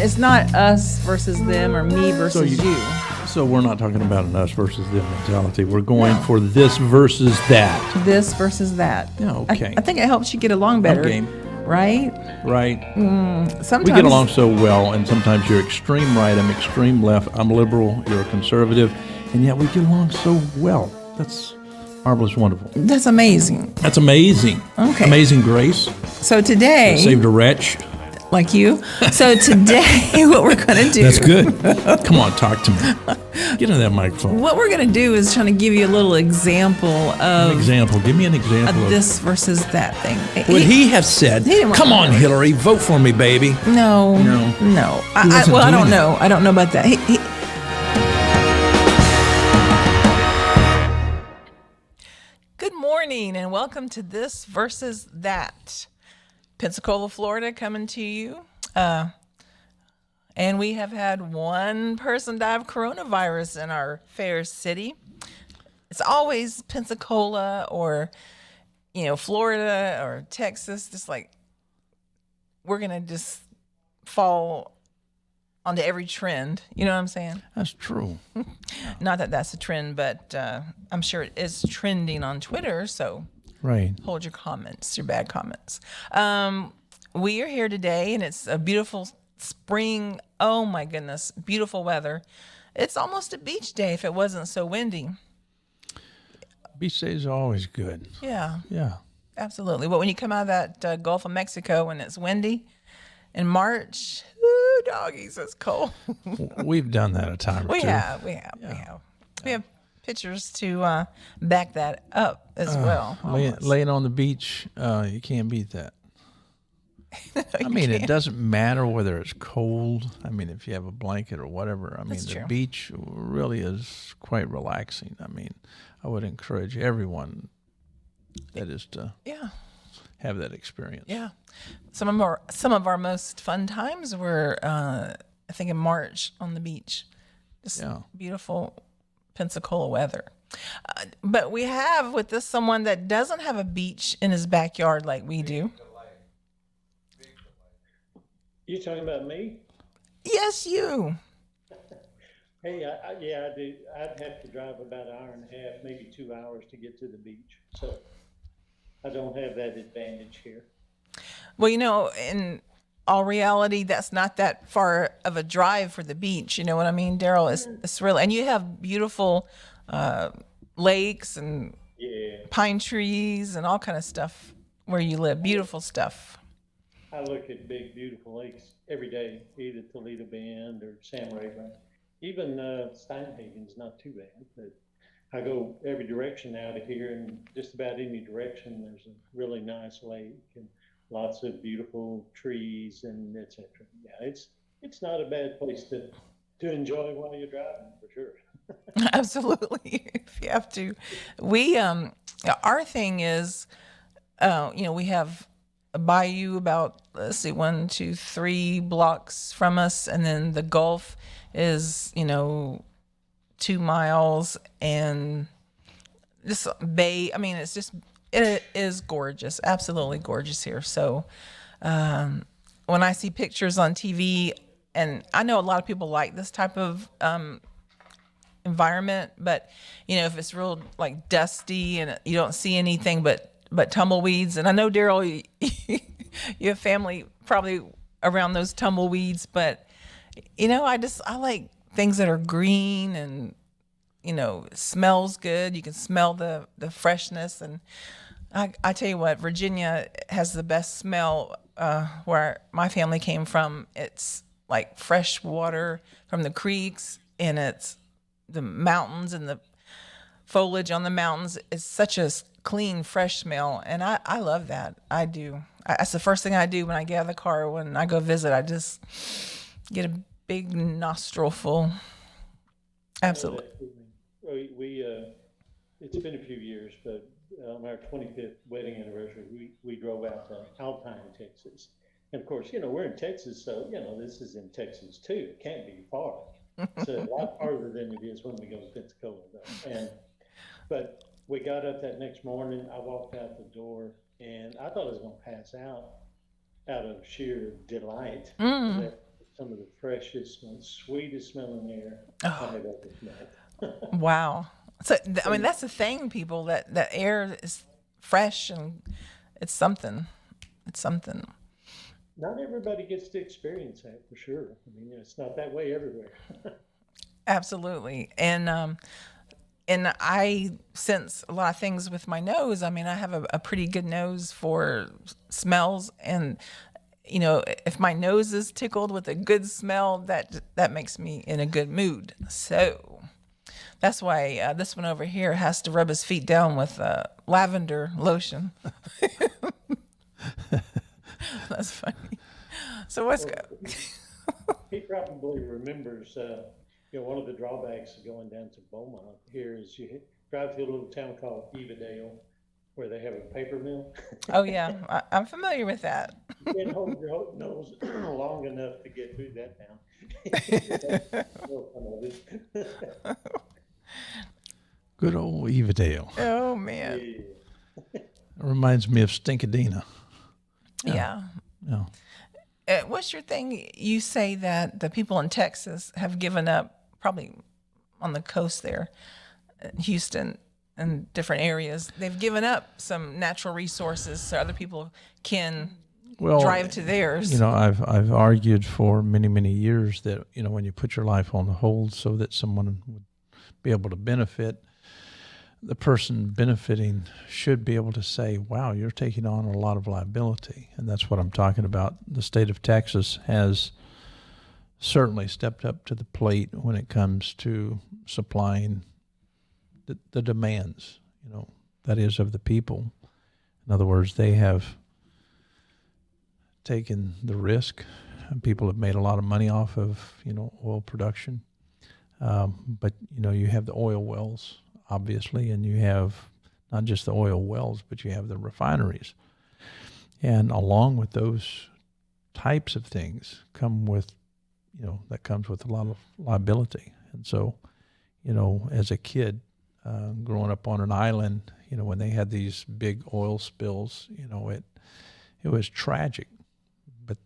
it's not us versus them or me versus you. So we're not talking about an us versus them mentality. We're going for this versus that. This versus that. Yeah, okay. I think it helps you get along better. game. Right? Right. Sometimes We get along so well, and sometimes you're extreme right, I'm extreme left, I'm liberal, you're a conservative, and yet we get along so well. That's marvelous, wonderful. That's amazing. That's amazing. Okay. Amazing grace. So today, Saved a wretch. like you. So today, what we're going to do. That's good. Come on, talk to me. Get in that microphone. What we're going to do is trying to give you a little example of Give me an example of this versus that thing. what he has said. He didn't want Come to on, do it. Hillary, vote for me, baby. No. wasn't I don't doing know. I don't know about that. Good morning and welcome to This Versus That. Pensacola, Florida, coming to you. And we have had one person die of coronavirus in our fair city. It's always Pensacola or, Florida or Texas. Just like we're going to just fall onto every trend. You know what I'm saying? That's true. Not that that's a trend, but I'm sure it is trending on Twitter. So Right. hold your comments, your bad comments. We are here today, and it's a beautiful spring. Oh my goodness, beautiful weather. It's almost a beach day if it wasn't so windy. Beach days are always good. Yeah, Yeah. absolutely. But when you come out of that Gulf of Mexico and it's windy in March, ooh, doggies, it's cold. We've done that a time or We two. have. We have pictures to back that up as well. Laying on the beach, you can't beat that. I mean, it doesn't matter whether it's cold. I mean, if you have a blanket or whatever. I mean, That's the true. beach really is quite relaxing. I mean, I would encourage everyone that is to Yeah. have that experience. Yeah, some of our most fun times were, I think, in March on the beach. Just beautiful Pensacola weather. But we have with this someone that doesn't have a beach in his backyard like we do. You talking about me? Yes, you. Hey, I do. I'd have to drive about an hour and a half, maybe 2 hours to get to the beach. So I don't have that advantage here. Well, in all reality, that's not that far of a drive for the beach. You know what I mean, Daryl? It's really, and you have beautiful lakes and Yeah, pine trees and all kind of stuff where you live. Beautiful stuff. I look at big, beautiful lakes every day, either Toledo Bend or Sam Rayburn. Even Steinhagen's not too bad, but I go every direction out of here, and just about any direction, there's a really nice lake and lots of beautiful trees and etc. Yeah, it's not a bad place to enjoy while you're driving, for sure. Absolutely. If you have to. Our thing is, we have a bayou about, let's see, 1, 2, 3 blocks from us. And then the Gulf is, 2 miles, and this bay, I mean, it is gorgeous. Absolutely gorgeous here. So, when I see pictures on TV, and I know a lot of people like this type of, environment, but if it's real like dusty and you don't see anything but tumbleweeds, and I know, Daryl, you have family probably around those tumbleweeds, but I like things that are green and it smells good. You can smell the freshness, and I tell you what, Virginia has the best smell. Where my family came from, it's like fresh water from the creeks, and it's the mountains and the foliage on the mountains. It's such a clean, fresh smell, and I love that. I do. That's the first thing I do when I get out of the car. When I go visit, I just get a big nostril full. Absolutely. We it's been a few years, but on our 25th wedding anniversary, we drove out to Alpine, Texas. And of course, we're in Texas, so, this is in Texas too. It can't be far. It's a lot farther than it is when we go to Pensacola, though. But we got up that next morning. I walked out the door, and I thought I was going to pass out of sheer delight. That some of the freshest, most sweetest smelling air I have ever smelled. Wow. So I mean, that's the thing, people. That air is fresh and it's something. It's something. Not everybody gets to experience that for sure. I mean, it's not that way everywhere. Absolutely. And I sense a lot of things with my nose. I mean, I have a pretty good nose for smells, and if my nose is tickled with a good smell, that makes me in a good mood. So that's why this one over here has to rub his feet down with lavender lotion. That's funny. So what's He probably remembers, one of the drawbacks of going down to Beaumont here is you drive through a little town called Evadale where they have a paper mill. Oh yeah, I'm familiar with that. You can't hold your nose long enough to get through that town. Good old Evadale. Oh man. Yeah. Reminds me of Stinkadina. Yeah. Yeah. What's your thing? You say that the people in Texas have given up, probably on the coast there, Houston and different areas. They've given up some natural resources so other people can drive to theirs. I've argued for many years that when you put your life on hold so that someone would be able to benefit, the person benefiting should be able to say, wow, you're taking on a lot of liability. And that's what I'm talking about. The state of Texas has certainly stepped up to the plate when it comes to supplying the demands, that is of the people. In other words, they have taken the risk. People have made a lot of money off of, oil production. But, you have the oil wells, obviously, and you have not just the oil wells, but you have the refineries. And along with those types of things that comes with a lot of liability. And so, as a kid, growing up on an island, when they had these big oil spills, it was tragic, but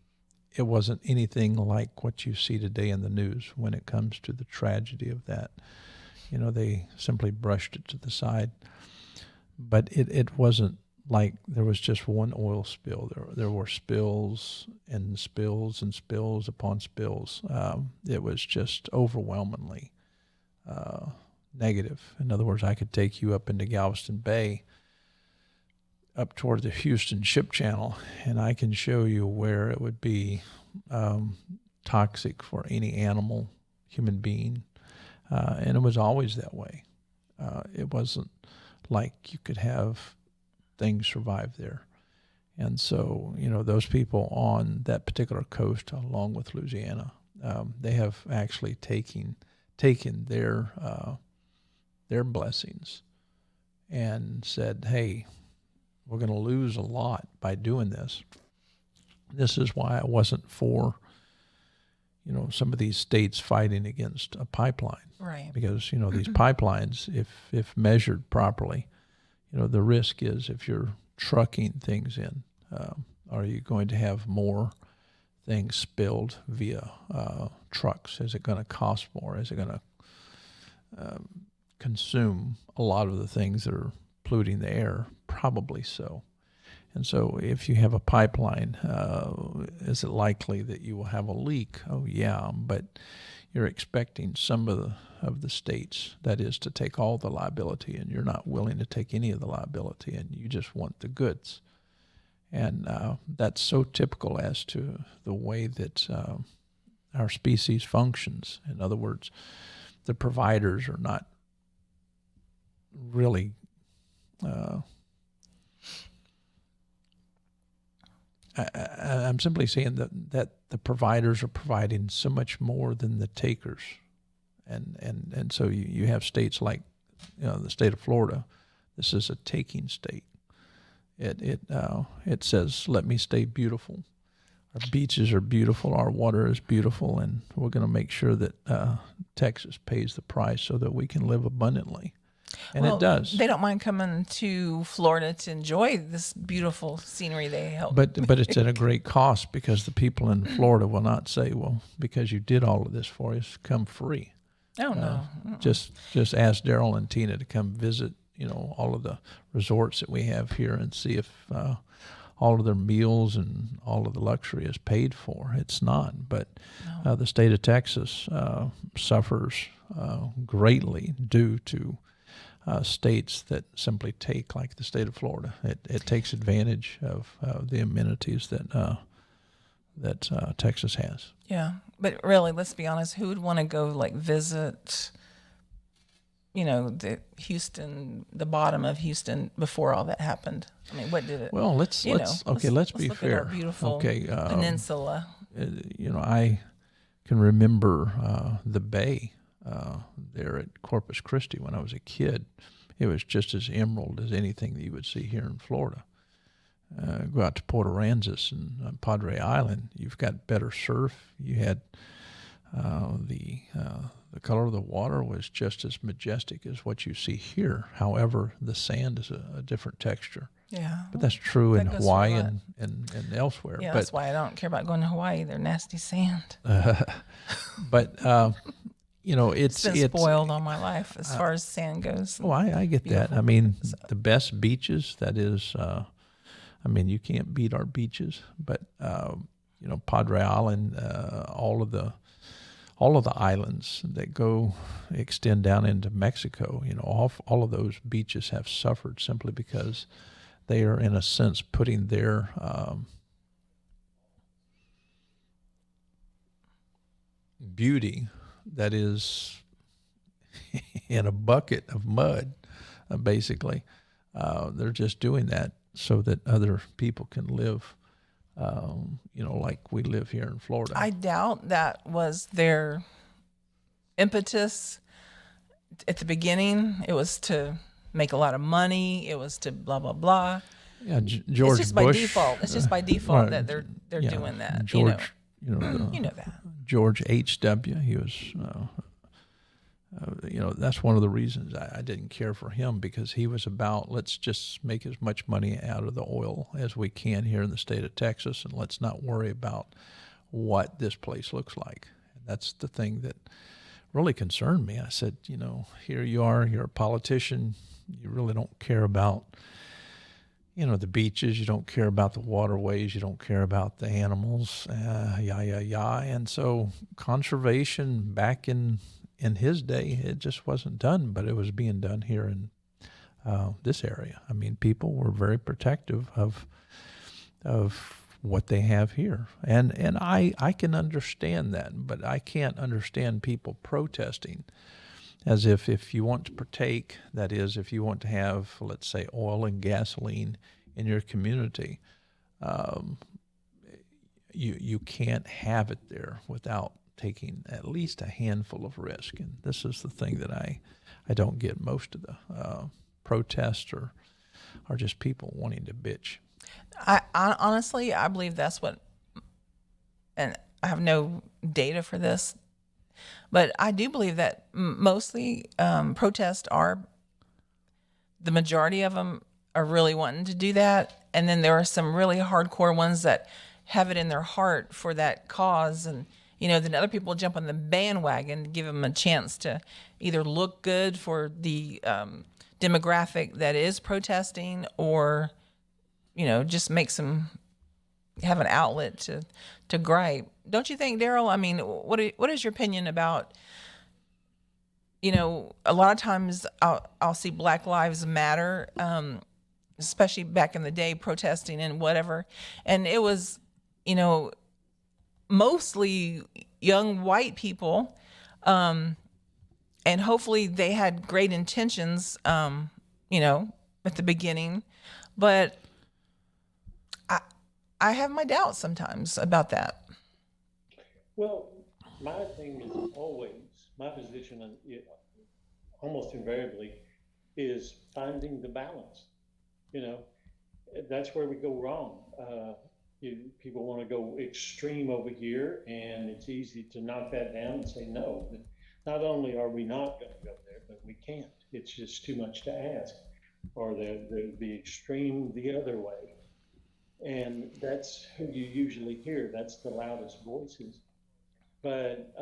it wasn't anything like what you see today in the news when it comes to the tragedy of that. They simply brushed it to the side. But it wasn't like there was just one oil spill. There were spills and spills and spills upon spills. It was just overwhelmingly negative. In other words, I could take you up into Galveston Bay, up toward the Houston Ship Channel, and I can show you where it would be toxic for any animal, human being. And it was always that way. It wasn't like you could have things survive there. And so, those people on that particular coast, along with Louisiana, they have actually taken their blessings and said, hey, we're going to lose a lot by doing this. This is why I wasn't for some of these states fighting against a pipeline. Right. Because, these pipelines, if measured properly, the risk is if you're trucking things in, are you going to have more things spilled via trucks? Is it going to cost more? Is it going to consume a lot of the things that are polluting the air? Probably so. And so if you have a pipeline, is it likely that you will have a leak? Oh, yeah, but you're expecting some of the states, that is, to take all the liability, and you're not willing to take any of the liability, and you just want the goods. And that's so typical as to the way that our species functions. In other words, the providers are not really I'm simply saying that the providers are providing so much more than the takers. And so you have states like the state of Florida. This is a taking state. It says, let me stay beautiful. Our beaches are beautiful. Our water is beautiful. And we're going to make sure that Texas pays the price so that we can live abundantly. and Well, it does. They don't mind coming to Florida to enjoy this beautiful scenery they help. But it's at a great cost, because the people in Florida will not say, well, because you did all of this for us, come free. Oh no. Just ask Daryl and Tina to come visit, all of the resorts that we have here, and see if all of their meals and all of the luxury is paid for. It's not. But the state of Texas suffers greatly due to states that simply take, like the state of Florida. It takes advantage of the amenities that Texas has. Yeah, but really, let's be honest. Who would want to go like visit? The Houston, the bottom of Houston before all that happened. I mean, what did it? Well, let's be look fair. At our beautiful peninsula. I can remember the Bay there at Corpus Christi when I was a kid. It was just as emerald as anything that you would see here in Florida. Go out to Port Aransas and Padre Island, you've got better surf. You had the color of the water was just as majestic as what you see here. However, the sand is a different texture. Yeah. But that's true in That goes for Hawaii a lot. and elsewhere. Yeah, but, that's why I don't care about going to Hawaii. They're nasty sand. But it's been spoiled all my life as far as sand goes. Oh, I get that. Beautiful. I mean, the best beaches, that is, you can't beat our beaches, but, Padre Island, all of the islands that extend down into Mexico, all of those beaches have suffered simply because they are, in a sense, putting their beauty that is in a bucket of mud, basically. They're just doing that so that other people can live, like we live here in Florida. I doubt that was their impetus at the beginning. It was to make a lot of money. It was to blah, blah, blah. Yeah, George It's just Bush. by default. It's just by default that they're doing that. George, you know that. George H.W. He was, that's one of the reasons I didn't care for him, because he was about, let's just make as much money out of the oil as we can here in the state of Texas, and let's not worry about what this place looks like. And that's the thing that really concerned me. I said, here you are, you're a politician, you really don't care about the beaches, you don't care about the waterways, you don't care about the animals, And so conservation back in his day, it just wasn't done, but it was being done here in this area. I mean, people were very protective of what they have here. And I can understand that, but I can't understand people protesting as if you want to partake, that is, if you want to have, let's say, oil and gasoline in your community, you can't have it there without taking at least a handful of risk. And this is the thing that I don't get. Most of the protests are just people wanting to bitch. I honestly, I believe that's what, and I have no data for this, but I do believe that mostly protests the majority of them are really wanting to do that. And then there are some really hardcore ones that have it in their heart for that cause. And, then other people jump on the bandwagon to give them a chance to either look good for the demographic that is protesting, or, just have an outlet to gripe. Don't you think, Daryl? I mean, what is your opinion about, a lot of times I'll see Black Lives Matter, especially back in the day, protesting and whatever. And it was, mostly young white people. And hopefully they had great intentions, at the beginning. But I have my doubts sometimes about that. Well, my thing is always, my position almost invariably is finding the balance. That's where we go wrong. People want to go extreme over here, and it's easy to knock that down and say no. But not only are we not going to go there, but we can't. it's just too much to ask, or the extreme the other way. And that's who you usually hear. That's the loudest voices. But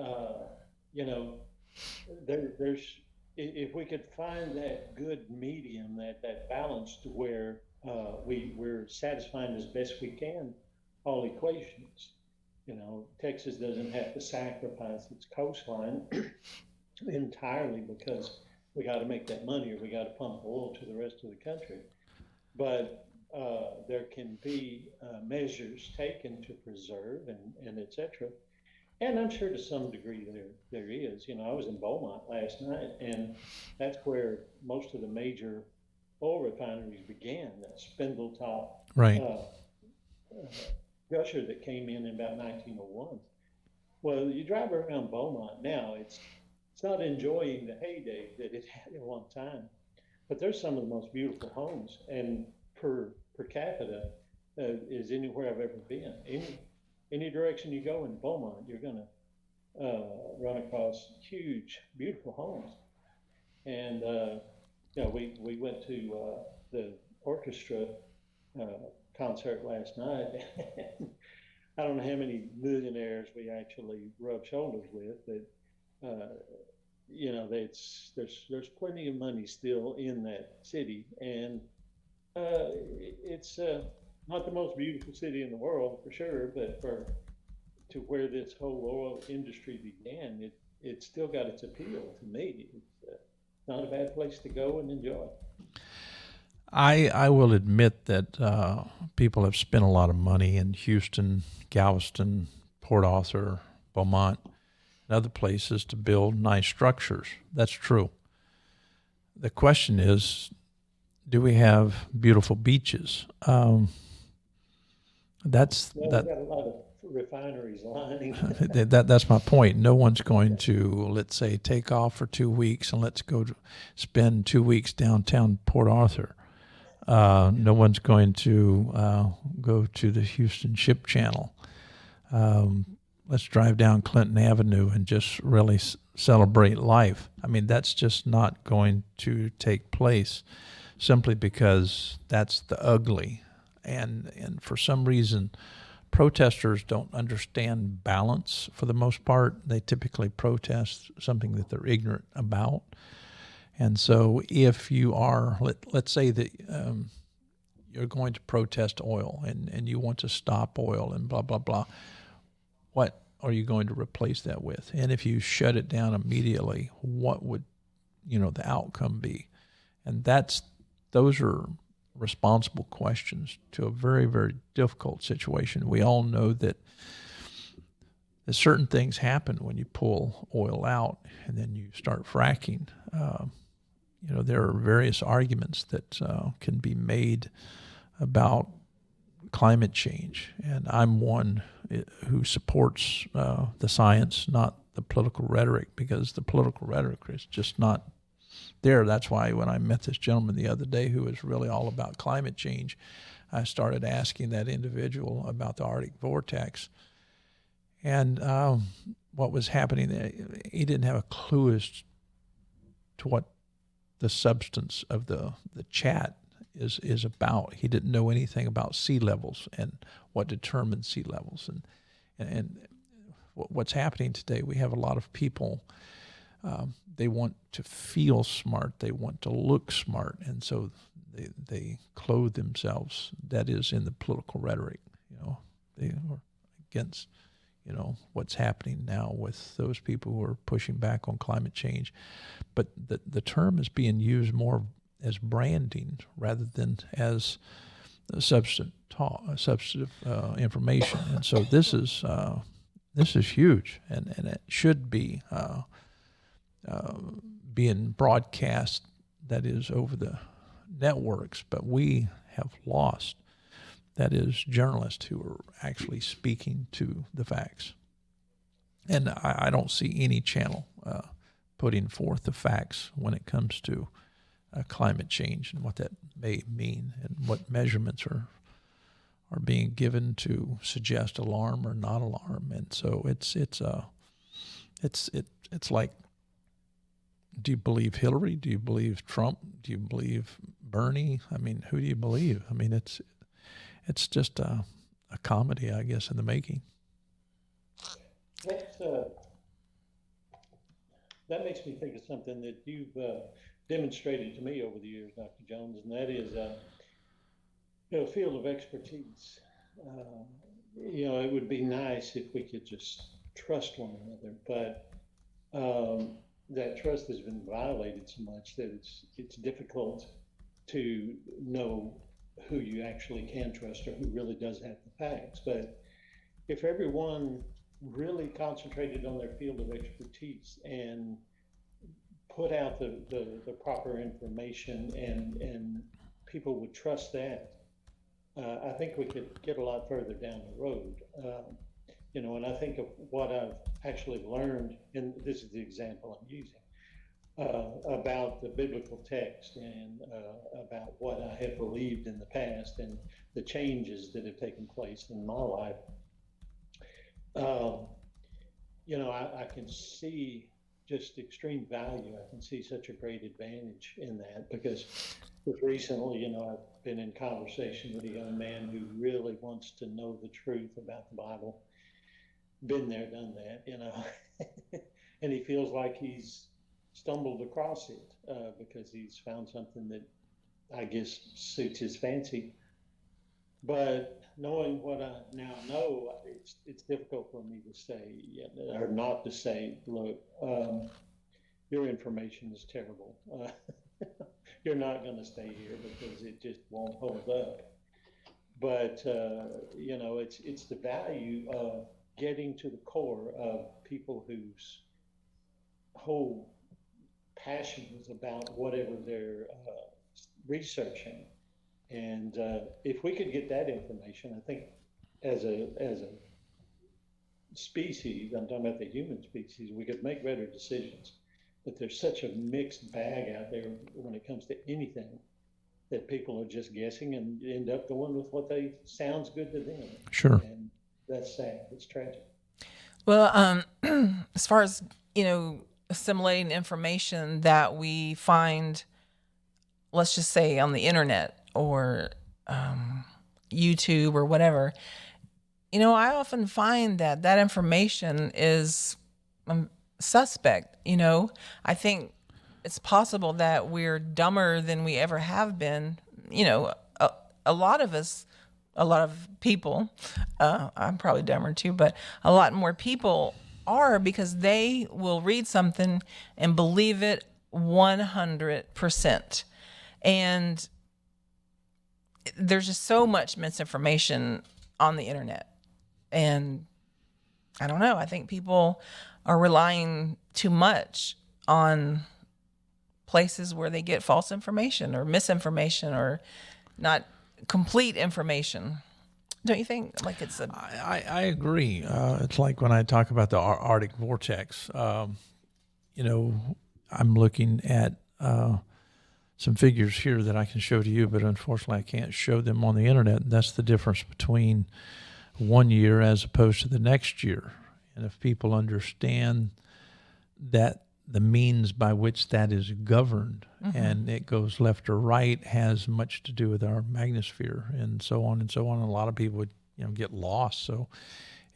you know, there's if we could find that good medium, that balance to where we're satisfying as best we can all equations. You know, Texas doesn't have to sacrifice its coastline entirely because we got to make that money or we got to pump oil to the rest of the country. But there can be measures taken to preserve and et cetera. And I'm sure to some degree there is. You know, I was in Beaumont last night, and that's where most of the major oil refineries began. That Spindletop Right. gusher that came in about 1901. Well, you drive around Beaumont now, it's not enjoying the heyday that it had at one time, but there's some of the most beautiful homes, and per capita is anywhere I've ever been. Any direction you go in Beaumont, you're gonna run across huge, beautiful homes. And you know, we went to the orchestra uh, concert last night. I don't know how many millionaires we actually rub shoulders with, but you know, there's plenty of money still in that city, and it's not the most beautiful city in the world for sure, but for to where this whole oil industry began, it still got its appeal to me. It's not a bad place to go and enjoy. I will admit that people have spent a lot of money in Houston, Galveston, Port Arthur, Beaumont, and other places to build nice structures. That's true. The question is, do we have beautiful beaches? That's Well, that. we've got a lot of refineries lining. That's my point. No one's going to, let's say, take off for 2 weeks and let's go to spend 2 weeks downtown Port Arthur. No one's going to go to the Houston Ship Channel. Let's drive down Clinton Avenue and just really celebrate life. I mean, that's just not going to take place simply because that's the ugly. And for some reason, protesters don't understand balance for the most part. They typically protest something that they're ignorant about. And so if you are, let's say that you're going to protest oil and you want to stop oil and blah, blah, blah, what are you going to replace that with? And if you shut it down immediately, what would, the outcome be? And those are responsible questions to a very, very difficult situation. We all know that certain things happen when you pull oil out and then you start fracking. There are various arguments that can be made about climate change, and I'm one who supports the science, not the political rhetoric, because the political rhetoric is just not there. That's why when I met this gentleman the other day who was really all about climate change, I started asking that individual about the Arctic vortex and what was happening there. He didn't have a clue as to what the substance of the chat is about. He didn't know anything about sea levels and what determines sea levels. And what's happening today, we have a lot of people, they want to feel smart, they want to look smart, and so they clothe themselves. That is in the political rhetoric. They are against what's happening now with those people who are pushing back on climate change. But the term is being used more as branding rather than as substantive information. And so this is huge, and it should be being broadcast, that is, over the networks. But we have lost, that is, journalists who are actually speaking to the facts. And I don't see any channel putting forth the facts when it comes to climate change and what that may mean and what measurements are being given to suggest alarm or not alarm. And so it's like do you believe Hillary? Do you believe Trump? Do you believe Bernie? I mean, who do you believe? I mean, it's just a comedy, I guess, in the making. That, that makes me think of something that you've demonstrated to me over the years, Dr. Jones, and that is, field of expertise. It would be nice if we could just trust one another, but that trust has been violated so much that it's difficult to know who you actually can trust or who really does have the facts. But if everyone really concentrated on their field of expertise and put out the proper information and people would trust that, I think we could get a lot further down the road. And I think of what I've actually learned, and this is the example I'm using, about the biblical text and about what I have believed in the past and the changes that have taken place in my life. I can see just extreme value. I can see such a great advantage in that because just recently, I've been in conversation with a young man who really wants to know the truth about the Bible. Been there, done that, and he feels like he's stumbled across it because he's found something that I guess suits his fancy. But knowing what I now know, it's difficult for me to say or not to say, look, your information is terrible. You're not going to stay here because it just won't hold up. But it's the value of getting to the core of people whose whole passion is about whatever they're researching. And if we could get that information, I think as a species, I'm talking about the human species, we could make better decisions. But there's such a mixed bag out there when it comes to anything that people are just guessing and end up going with what sounds good to them. Sure. And that's sad. It's tragic. Well, as far as, assimilating information that we find, let's just say on the internet or YouTube or whatever, I often find that information is suspect. I think it's possible that we're dumber than we ever have been. A lot of us, a lot of people, I'm probably dumber too, but a lot more people are, because they will read something and believe it 100%. And there's just so much misinformation on the internet. And I don't know, I think people are relying too much on places where they get false information or misinformation or not complete information. Don't you think? Like it's a. I agree. It's like when I talk about the Arctic vortex. I'm looking at some figures here that I can show to you, but unfortunately I can't show them on the internet. And that's the difference between 1 year as opposed to the next year. And if people understand that the means by which that is governed, and it goes left or right, has much to do with our magnetosphere and so on and so on. A lot of people would, get lost. So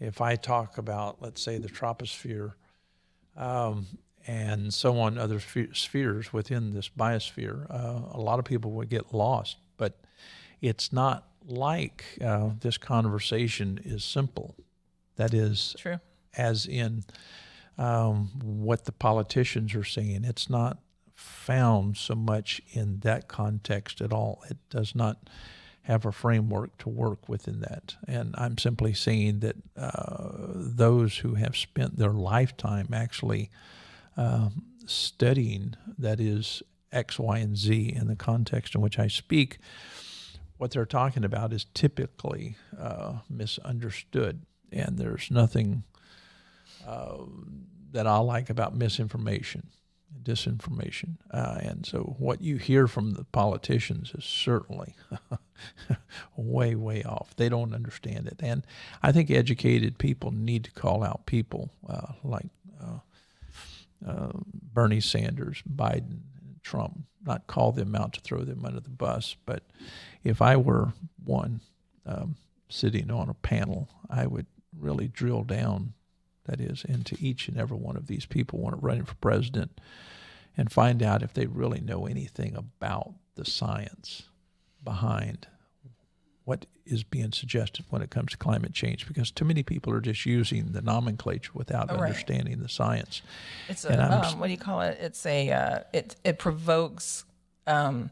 if I talk about, let's say, the troposphere and so on, other spheres within this biosphere, a lot of people would get lost. But it's not like this conversation is simple. That is True. As in what the politicians are saying. It's not found so much in that context at all. It does not have a framework to work within that. And I'm simply saying that those who have spent their lifetime actually studying, that is, X, Y, and Z in the context in which I speak, what they're talking about is typically misunderstood. And there's nothing that I like about misinformation, disinformation. And so what you hear from the politicians is certainly way, way off. They don't understand it. And I think educated people need to call out people like Bernie Sanders, Biden, Trump, not call them out to throw them under the bus, but if I were one sitting on a panel, I would really drill down, that is, into each and every one of these people running for president and find out if they really know anything about the science behind what is being suggested when it comes to climate change, because too many people are just using the nomenclature without Right. understanding the science. It's And what do you call it? It's it provokes a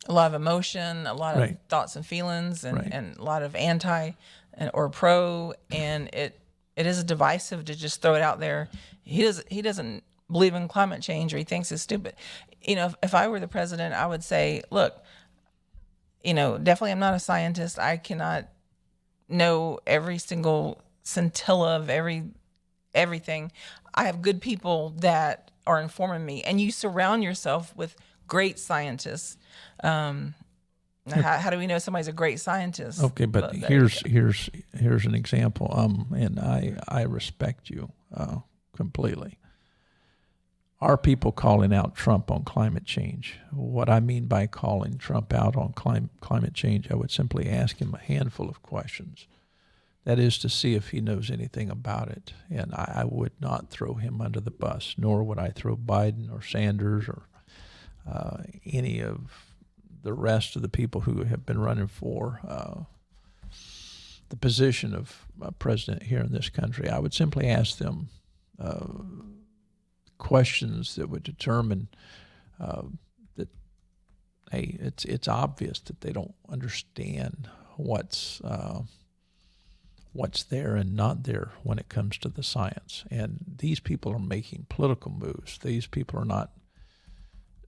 lot of emotion, a lot of Right. thoughts and feelings, and, Right. and a lot of anti or pro, and it is divisive to just throw it out there. He doesn't believe in climate change, or he thinks it's stupid. If I were the president, I would say, look, definitely I'm not a scientist. I cannot know every single scintilla of everything. I have good people that are informing me, and you surround yourself with great scientists. How do we know somebody's a great scientist? Okay, but Well, there you here's an example. And I respect you completely. Are people calling out Trump on climate change? What I mean by calling Trump out on climate change, I would simply ask him a handful of questions. That is to see if he knows anything about it. And I would not throw him under the bus, nor would I throw Biden or Sanders or any of the rest of the people who have been running for the position of president here in this country. I would simply ask them questions that would determine that, hey, it's obvious that they don't understand what's there and not there when it comes to the science. And these people are making political moves. These people are not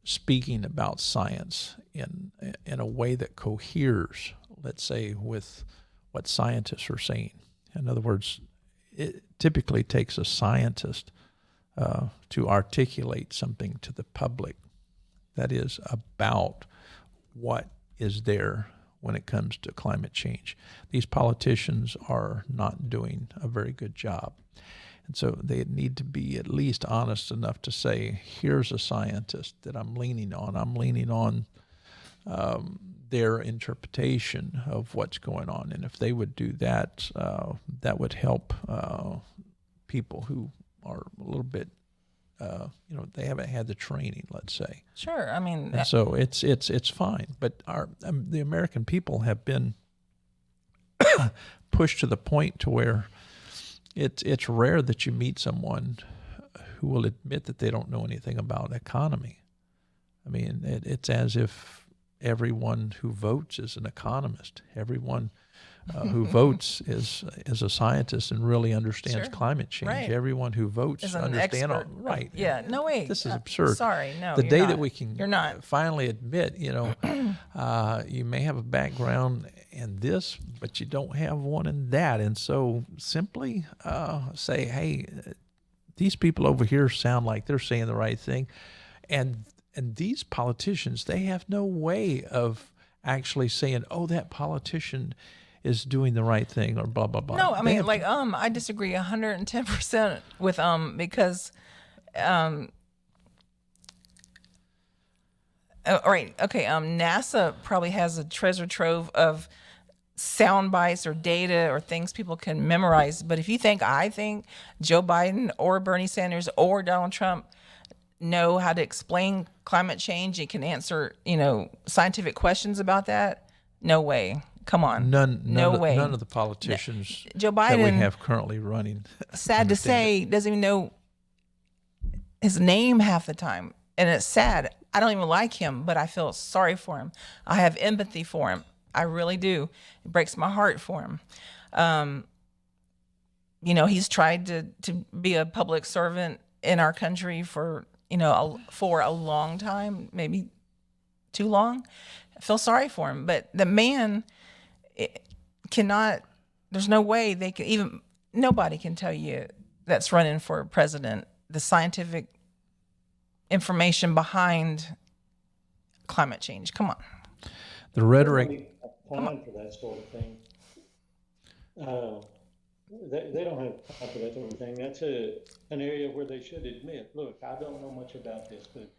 speaking about science in a way that coheres, let's say, with what scientists are saying. In other words, it typically takes a scientist to articulate something to the public that is about what is there when it comes to climate change. These politicians are not doing a very good job. And so they need to be at least honest enough to say, here's a scientist that I'm leaning on. I'm leaning on their interpretation of what's going on. And if they would do that, that would help people who are a little bit, they haven't had the training, let's say. Sure. I mean, And so it's fine. But the American people have been pushed to the point to where it's rare that you meet someone who will admit that they don't know anything about economy. I mean, it's as if everyone who votes is an economist. Everyone who votes is a scientist and really understands Sure. climate change. Right. Everyone who votes Is an understands. expert. Right. Yeah. No way. This is absurd. Sorry. No. The you're day not. that we can You're not. finally admit, you may have a background in this, but you don't have one in that. And so simply say, hey, these people over here sound like they're saying the right thing. And these politicians, they have no way of actually saying, oh, that politician is doing the right thing or blah, blah, blah. No, I They mean, have like, I disagree 110% with, because, all right, okay, NASA probably has a treasure trove of sound bites or data or things people can memorize. But if you think I think Joe Biden or Bernie Sanders or Donald Trump know how to explain climate change and can answer, scientific questions about that, no way. Come on. No way. None of the politicians Joe that we Biden, have currently running. sad to understand it. say, doesn't even know his name half the time. And it's sad. I don't even like him, but I feel sorry for him. I have empathy for him. I really do. It breaks my heart for him. He's tried to be a public servant in our country for a long time, maybe too long. I feel sorry for him, but the man cannot. There's no way they can even. Nobody can tell you that's running for president the scientific information behind climate change. Come on. The rhetoric. Really have time for that sort of thing. they don't have time for that sort of thing. That's an area where they should admit, look, I don't know much about this, but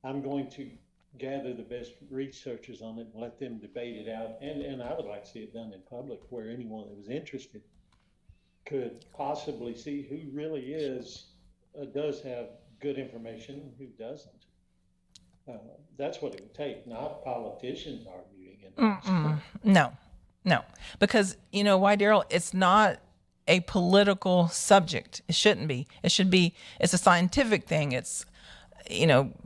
I'm going to gather the best researchers on it and let them debate it out. And I would like to see it done in public where anyone that was interested could possibly see who really does have good information and who doesn't. That's what it would take, not politicians arguing it. No, no, because you know why, Daryl? It's not a political subject. It shouldn't be. It should be. It's a scientific thing. It's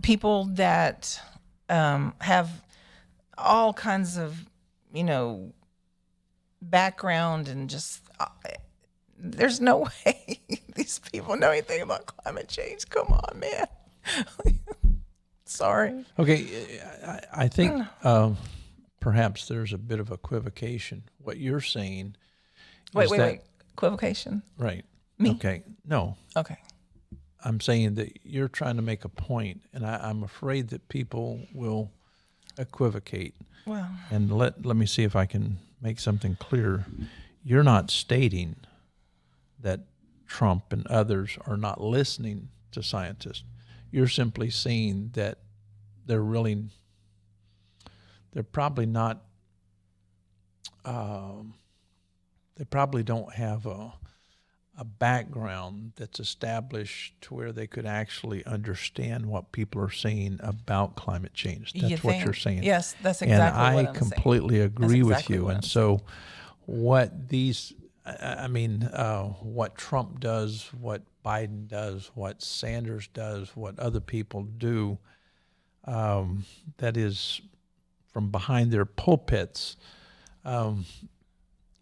people that have all kinds of background and just. There's no way these people know anything about climate change. Come on, man. Sorry. Okay, I think perhaps there's a bit of equivocation. What you're saying is Wait. Equivocation? Right. Me? Okay. No, Okay. I'm saying that you're trying to make a point, and I'm afraid that people will equivocate. Well, And let me see if I can make something clear. You're not stating that Trump and others are not listening to scientists. You're simply saying that they're probably not, they probably don't have a background that's established to where they could actually understand what people are saying about climate change. That's what you're saying. Yes, that's exactly what I'm saying. And I completely agree with exactly you. what And I'm so what these, what Trump does, what Biden does, what Sanders does, what other people do, that is from behind their pulpits,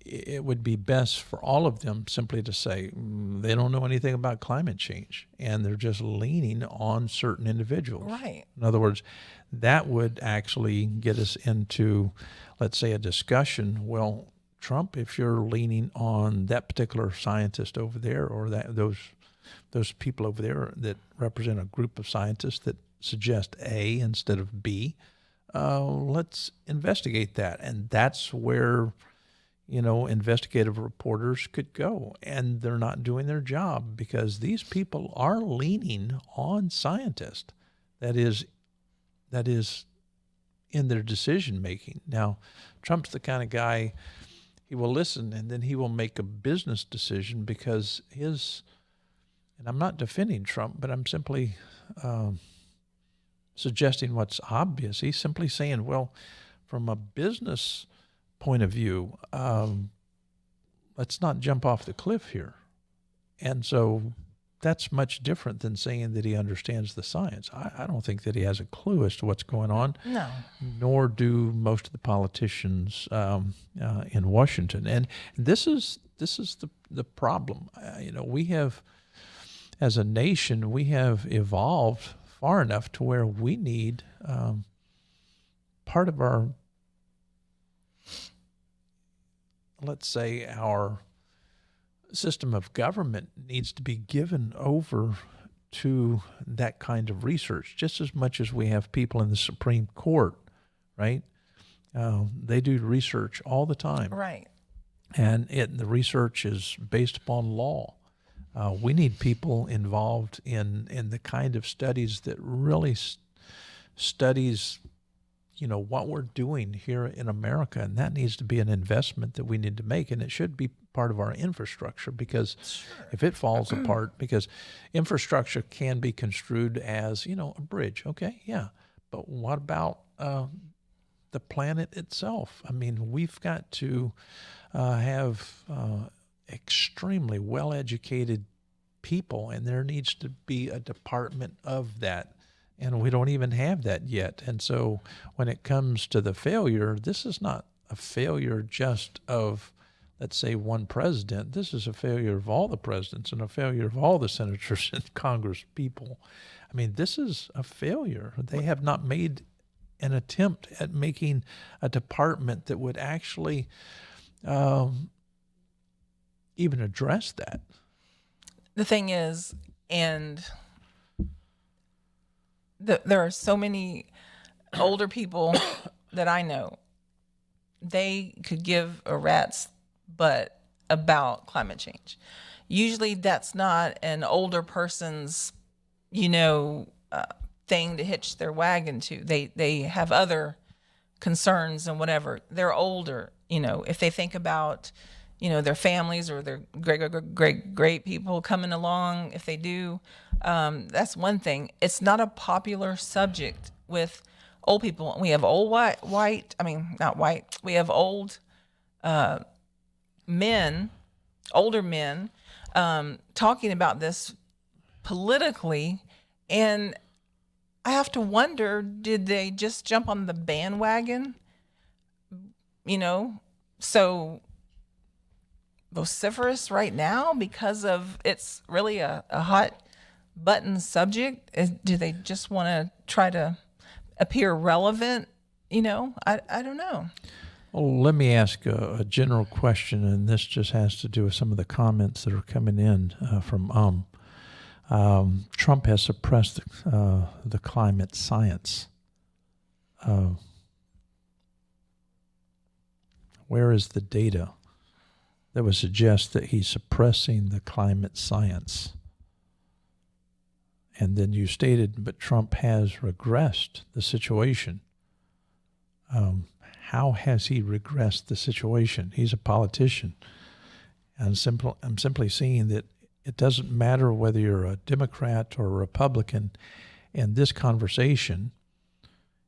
it would be best for all of them simply to say they don't know anything about climate change and they're just leaning on certain individuals. Right. In other words, that would actually get us into, let's say, a discussion. Well, Trump, if you're leaning on that particular scientist over there or those people over there that represent a group of scientists that suggest A instead of B, let's investigate that. And that's where investigative reporters could go, and they're not doing their job because these people are leaning on scientists. That is in their decision making. Now, Trump's the kind of guy, he will listen and then he will make a business decision because and I'm not defending Trump, but I'm simply suggesting what's obvious. He's simply saying, well, from a business point of view, let's not jump off the cliff here. And so that's much different than saying that he understands the science. I don't think that he has a clue as to what's going on. No. Nor do most of the politicians in Washington. And this is the problem. We have, as a nation, we have evolved far enough to where we need part of our, let's say, our system of government needs to be given over to that kind of research, just as much as we have people in the Supreme Court, right? They do research all the time. Right. And the research is based upon law. We need people involved in the kind of studies that really studies what we're doing here in America, and that needs to be an investment that we need to make, and it should be part of our infrastructure, because if it falls apart, because infrastructure can be construed as, a bridge, okay, yeah, but what about the planet itself? I mean, we've got to have extremely well-educated people, and there needs to be a department of that. And we don't even have that yet. And so when it comes to the failure, this is not a failure just of, let's say, one president. This is a failure of all the presidents and a failure of all the senators and Congress people. I mean, this is a failure. They have not made an attempt at making a department that would actually even address that. The thing is, and there are so many older people that I know, they could give a rat's butt about climate change. Usually that's not an older person's, you know, thing to hitch their wagon to. They have other concerns and whatever. They're older, you know, if they think about, you know, their families or their great people coming along, if they do, that's one thing. It's not a popular subject with old people. We have old not white. We have old men, older men, talking about this politically, and I have to wonder, did they just jump on the bandwagon? You know, so vociferous right now because of it's really a hot button subject. Do they just want to try to appear relevant? You know, I don't know. Well, let me ask a general question, and this just has to do with some of the comments that are coming in from Trump has suppressed the climate science. Where is the data that would suggest that he's suppressing the climate science? And then you stated, but Trump has regressed the situation. How has he regressed the situation? He's a politician. And I'm simply seeing that it doesn't matter whether you're a Democrat or a Republican in this conversation.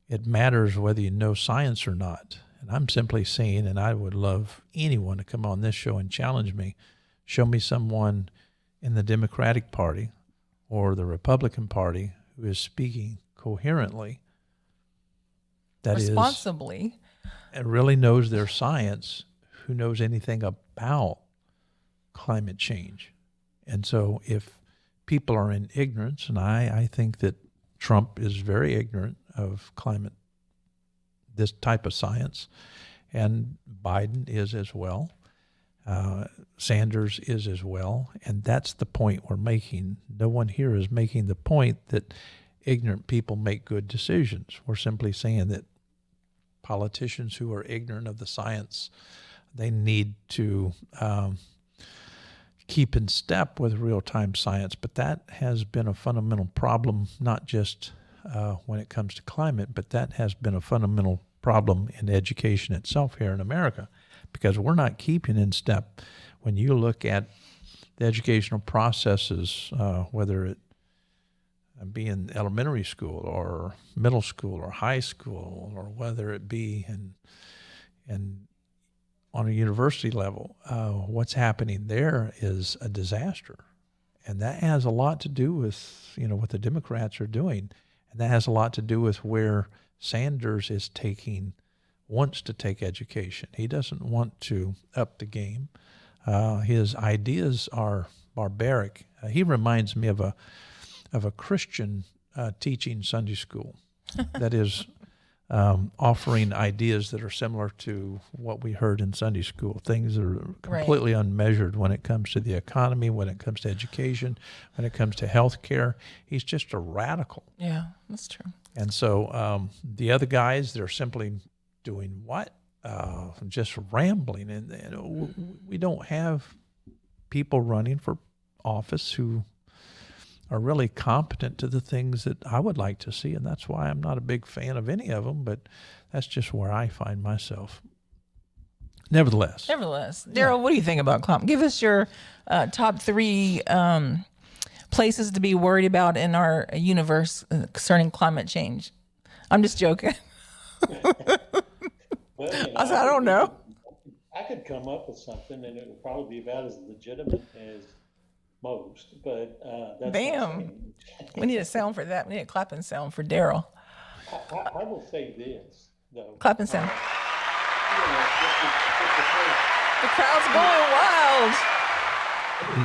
It matters whether you know science or not. And I'm simply saying, and I would love anyone to come on this show and challenge me, show me someone in the Democratic Party or the Republican Party who is speaking coherently, that responsibly, and really knows their science, who knows anything about climate change. And so if people are in ignorance, and I think that Trump is very ignorant of climate, this type of science, and Biden is as well, Sanders is as well, and that's the point we're making. No one here is making the point that ignorant people make good decisions. We're simply saying that politicians who are ignorant of the science, they need to keep in step with real-time science. But that has been a fundamental problem, not just when it comes to climate, but that has been a fundamental problem in education itself here in America, because we're not keeping in step. When you look at the educational processes, whether it be in elementary school or middle school or high school, or whether it be in on a university level, what's happening there is a disaster. And that has a lot to do with, you know, what the Democrats are doing. And that has a lot to do with where Sanders wants to take education. He doesn't want to up the game. His ideas are barbaric. He reminds me of a Christian teaching Sunday school that is offering ideas that are similar to what we heard in Sunday school. Things that are completely unmeasured when it comes to the economy, when it comes to education, when it comes to health care. He's just a radical. Yeah, that's true. And so the other guys, they're simply doing what? Just rambling. And we don't have people running for office who are really competent to the things that I would like to see, and that's why I'm not a big fan of any of them, but that's just where I find myself. Nevertheless. Daryl, what do you think about climate? Give us your top 3 places to be worried about in our universe concerning climate change. I'm just joking. Well, you know, I said, I don't know. I could come up with something, and it would probably be about as legitimate as most, but that's Bam. We need a sound for that. We need a clapping sound for Daryl. I will say this, though. Clapping sound. You know, The crowd's going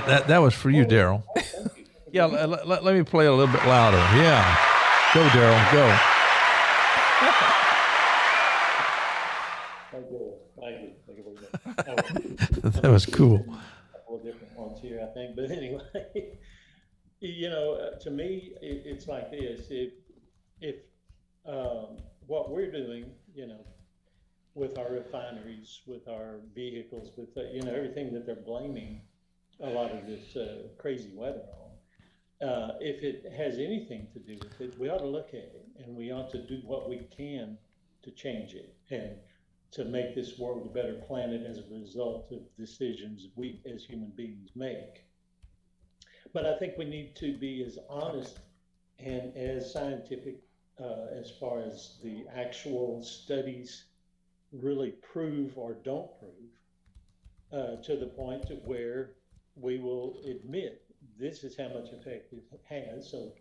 wild. That was for you, Daryl. Yeah, let me play a little bit louder. Yeah. Go, Daryl, go. Thank you. That was cool. A couple of different ones here, I think, but anyway, you know, to me, it's like this. If what we're doing, you know, with our refineries, with our vehicles, with everything that they're blaming a lot of this crazy weather on. If it has anything to do with it, we ought to look at it, and we ought to do what we can to change it and to make this world a better planet as a result of decisions we as human beings make. But I think we need to be as honest and as scientific as far as the actual studies really prove or don't prove, to the point to where we will admit this is how much effect it has. So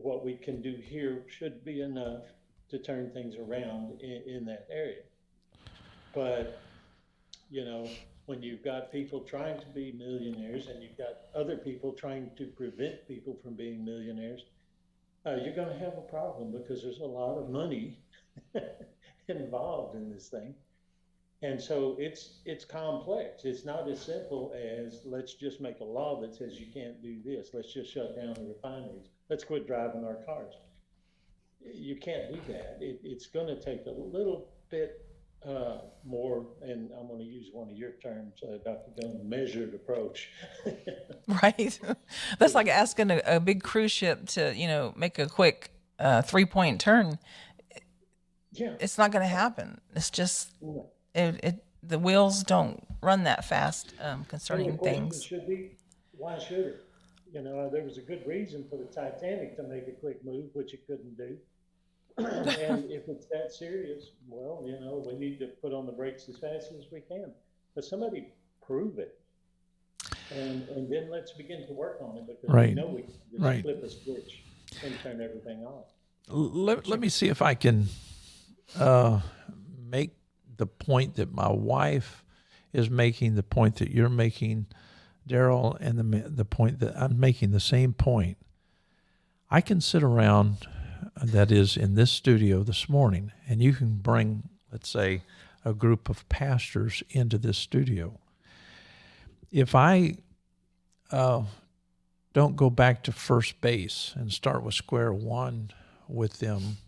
what we can do here should be enough to turn things around in that area. But, when you've got people trying to be millionaires and you've got other people trying to prevent people from being millionaires, you're going to have a problem because there's a lot of money involved in this thing. And so it's complex. It's not as simple as let's just make a law that says you can't do this. Let's just shut down the refineries. Let's quit driving our cars. You can't do that. It's going to take a little bit more, and I'm going to use one of your terms, Dr. Gunn, measured approach. Right. That's like asking a big cruise ship to, make a quick 3-point turn. Yeah. It's not going to happen. It's just, No. the wheels don't run that fast And concerning the question things. should be, why should it? There was a good reason for the Titanic to make a quick move, which it couldn't do. And if it's that serious, well, we need to put on the brakes as fast as we can. But somebody prove it. And then let's begin to work on it, because we Right. know we can just Right. flip a switch and turn everything off. Let me see if I can make the point that my wife is making, the point that you're making, Daryl, and the point that I'm making, the same point. I can sit around, that is in this studio this morning, and you can bring, let's say, a group of pastors into this studio. If I don't go back to first base and start with square one with them,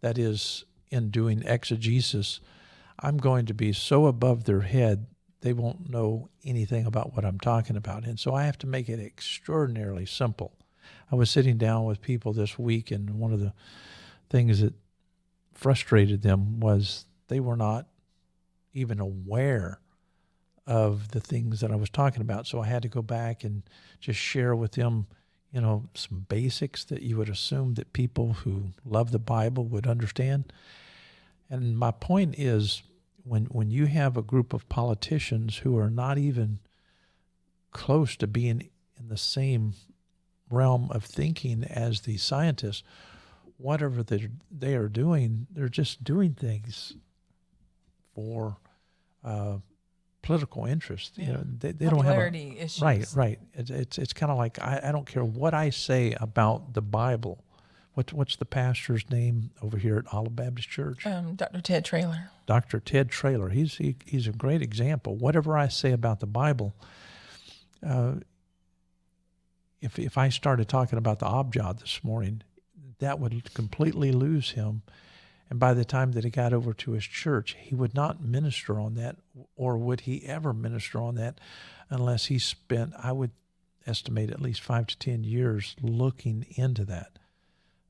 that is, in doing exegesis, I'm going to be so above their head they won't know anything about what I'm talking about. And so I have to make it extraordinarily simple. I was sitting down with people this week, and one of the things that frustrated them was they were not even aware of the things that I was talking about. So I had to go back and just share with them, some basics that you would assume that people who love the Bible would understand. And my point is, when you have a group of politicians who are not even close to being in the same realm of thinking as the scientists, whatever they are doing, they're just doing things for political interest. Yeah. They don't have Popularity issues. Right. It's kind of like I don't care what I say about the Bible. What's the pastor's name over here at Olive Baptist Church? Dr. Ted Traylor. Dr. Ted Traylor. He's a great example. Whatever I say about the Bible, if I started talking about the Abjad this morning, that would completely lose him. And by the time that he got over to his church, he would not minister on that, or would he ever minister on that, unless he spent, I would estimate, at least 5 to 10 years looking into that,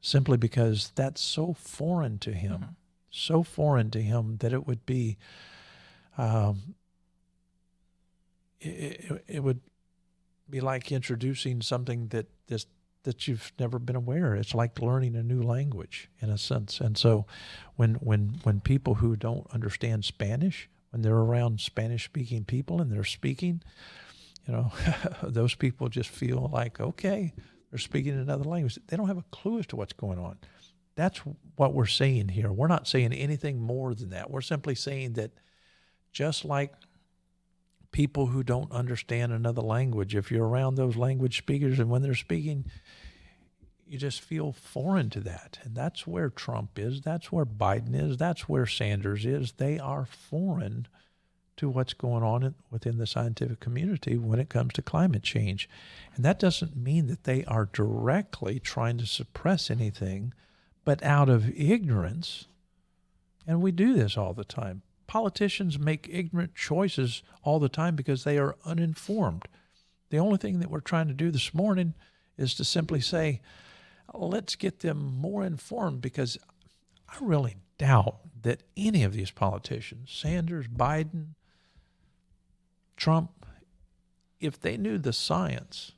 simply because that's so foreign to him, that it would be, it would be like introducing something that you've never been aware. It's like learning a new language in a sense. And so when people who don't understand Spanish, when they're around Spanish speaking people and they're speaking, those people just feel like, okay, they're speaking another language. They don't have a clue as to what's going on. That's what we're saying here. We're not saying anything more than that. We're simply saying that just like people who don't understand another language, if you're around those language speakers and when they're speaking, you just feel foreign to that. And that's where Trump is. That's where Biden is. That's where Sanders is. They are foreign to what's going on within the scientific community when it comes to climate change. And that doesn't mean that they are directly trying to suppress anything, but out of ignorance And we do this all the time. Politicians make ignorant choices all the time because they are uninformed. The only thing that we're trying to do this morning is to simply say, let's get them more informed, because I really doubt that any of these politicians, Sanders, Biden, Trump, if they knew the science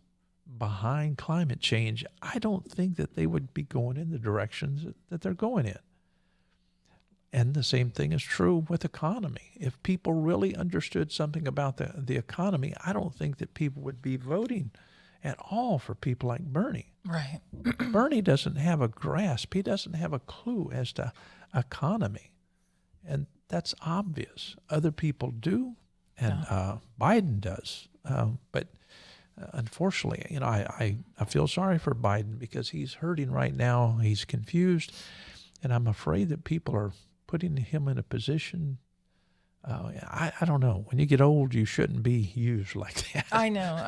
behind climate change, I don't think that they would be going in the directions that they're going in. And the same thing is true with economy. If people really understood something about the economy, I don't think that people would be voting at all for people like Bernie. Right. Bernie doesn't have a grasp. He doesn't have a clue as to economy. And that's obvious. Other people do, and Biden does. But unfortunately, you know, I feel sorry for Biden because he's hurting right now. He's confused. And I'm afraid that people are putting him in a position. I don't know. When you get old, you shouldn't be used like that. I know.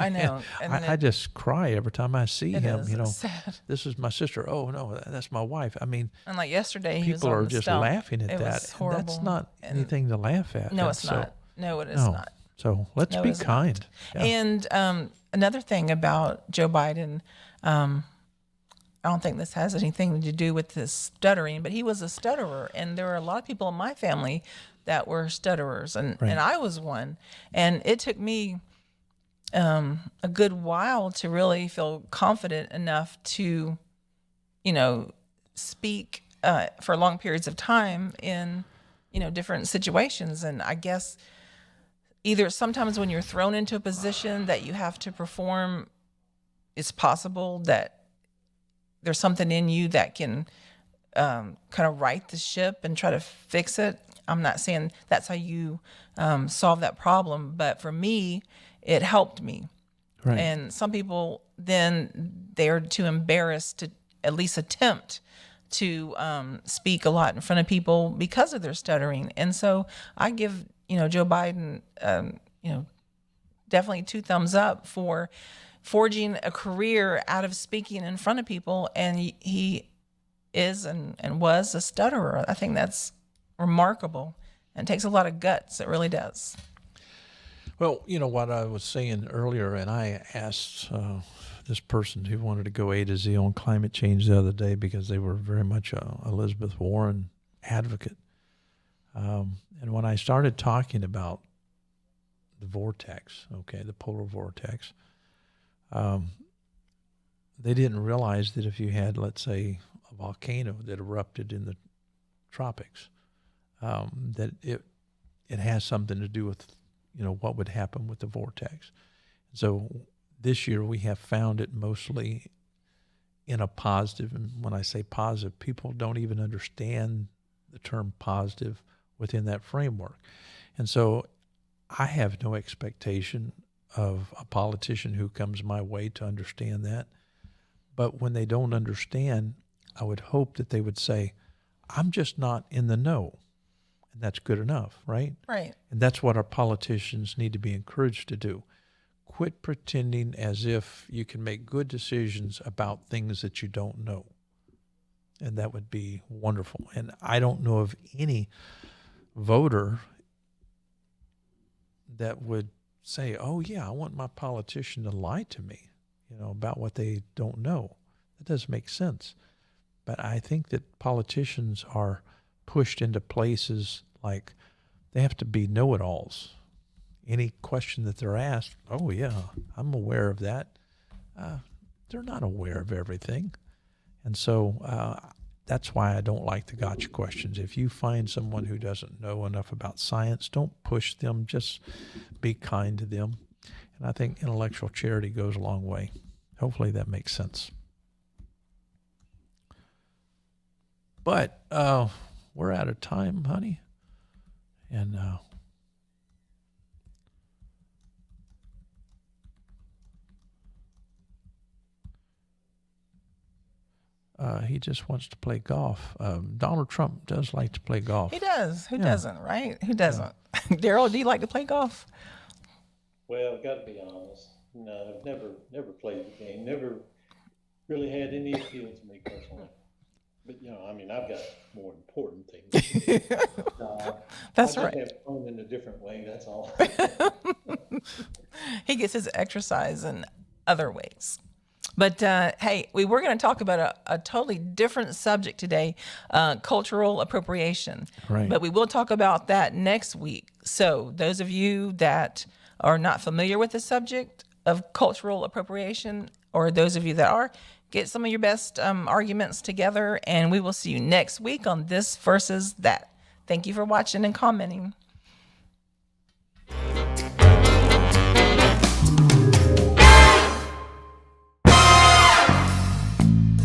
And I just cry every time I see it him. is You know, sad. this is my sister. Oh no, that's my wife. I mean, And like yesterday, he was people on are the just stump. laughing at It that. was And horrible. that's not And anything to laugh at. No, And it's so, not. No, it is no. not. So let's No, be it's not. kind. Yeah. And another thing about Joe Biden, I don't think this has anything to do with this stuttering, but he was a stutterer, and there were a lot of people in my family that were stutterers, and I was one. And it took me a good while to really feel confident enough to, you know, speak for long periods of time in, you know, different situations. And I guess either sometimes when you're thrown into a position that you have to perform, it's possible that there's something in you that can kind of right the ship and try to fix it. I'm not saying that's how you solve that problem, but for me, it helped me. Right. And some people then they're too embarrassed to at least attempt to speak a lot in front of people because of their stuttering. And so I give, you know, Joe Biden, you know, definitely 2 thumbs up for forging a career out of speaking in front of people. And he is and was a stutterer. I think that's remarkable and takes a lot of guts. It really does. Well, you know what I was saying earlier, and I asked this person who wanted to go A to Z on climate change the other day because they were very much a Elizabeth Warren advocate. And when I started talking about the vortex, the polar vortex, they didn't realize that if you had, let's say, a volcano that erupted in the tropics, that it has something to do with, you know, what would happen with the vortex. So this year we have found it mostly in a positive, and when I say positive, people don't even understand the term positive within that framework. And so I have no expectation of a politician who comes my way to understand that. But when they don't understand, I would hope that they would say, I'm just not in the know. And that's good enough, right? Right. And that's what our politicians need to be encouraged to do. Quit pretending as if you can make good decisions about things that you don't know. And that would be wonderful. And I don't know of any voter that would say, oh, yeah, I want my politician to lie to me, you know, about what they don't know. That doesn't make sense. But I think that politicians are pushed into places like they have to be know-it-alls. Any question that they're asked, oh, yeah, I'm aware of that. They're not aware of everything. And so that's why I don't like the gotcha questions. If you find someone who doesn't know enough about science, don't push them. Just be kind to them. And I think intellectual charity goes a long way. Hopefully that makes sense. But we're out of time, honey. And he just wants to play golf. Donald Trump does like to play golf. He does. Who doesn't, right? Who doesn't? Daryl, do you like to play golf? Well, I've got to be honest. No, I've never played the game. Never really had any appeal to me personally. But, I mean, I've got more important things. That's I right. just have fun in a different way, that's all. He gets his exercise in other ways. But hey, we were going to talk about a totally different subject today, cultural appropriation. Right. But we will talk about that next week. So those of you that are not familiar with the subject of cultural appropriation, or those of you that are, get some of your best arguments together, and we will see you next week on This Versus That. Thank you for watching and commenting.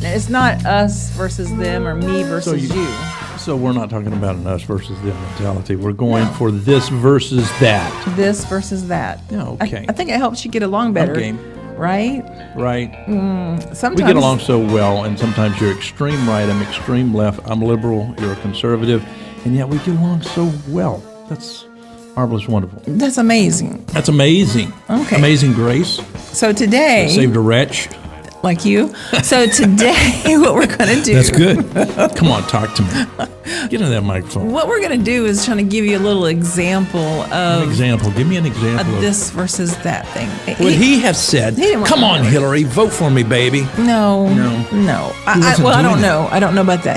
It's not us versus them or me versus you. So we're not talking about an us versus them mentality. We're going for this versus that. This versus that. Yeah, okay. I think it helps you get along better. game. Right? Right. Sometimes We get along so well, and sometimes you're extreme right, I'm extreme left, I'm liberal, you're a conservative, and yet we get along so well. That's marvelous, wonderful. That's amazing. That's amazing. Okay. Amazing grace. So today, Saved a wretch. like you. So today, what we're going to do. That's good. Come on, talk to me. Get into that microphone. What we're going to do is trying to give you a little example An of example. Give me an example of this versus that thing. would he have said, didn't want come to on, know. Hillary, vote for me, baby. No. No. No. wasn't I don't doing know. I don't know about that.